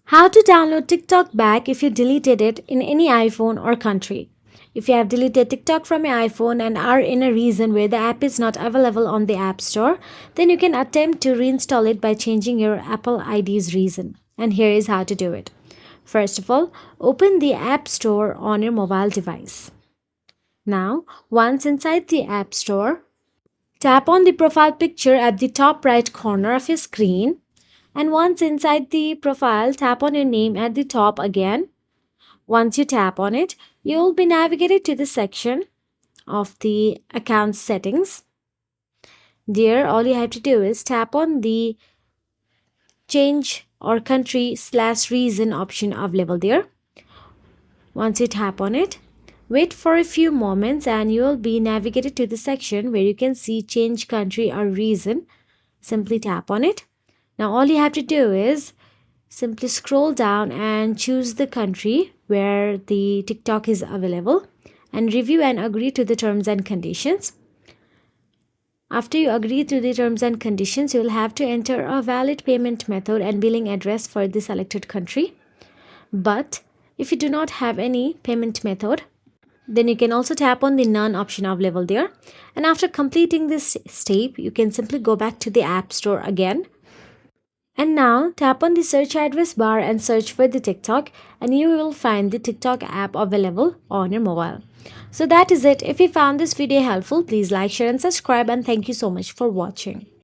How to download TikTok back if you deleted it in any iPhone or country. If you have deleted TikTok from your iPhone and are in a region where the app is not available on the App Store, then you can attempt to reinstall it by changing your Apple ID's region. And here is how to do it. First of all, open the App Store on your mobile device. Now, once inside the App Store, tap on the profile picture at the top right corner of your screen. And once inside the profile, tap on your name at the top again. Once you tap on it, you will be navigated to the section of the account settings. There, all you have to do is tap on the change or country/region option available there. Once you tap on it, wait for a few moments and you will be navigated to the section where you can see change country or region. Simply tap on it. Now all you have to do is simply scroll down and choose the country where the TikTok is available and review and agree to the terms and conditions. After you agree to the terms and conditions, you will have to enter a valid payment method and billing address for the selected country. But if you do not have any payment method, then you can also tap on the none option available there. And after completing this step, you can simply go back to the App Store again. And now tap on the search address bar and search for the TikTok and you will find the TikTok app available on your mobile. So that is it. If you found this video helpful, please like, share and subscribe, and thank you so much for watching.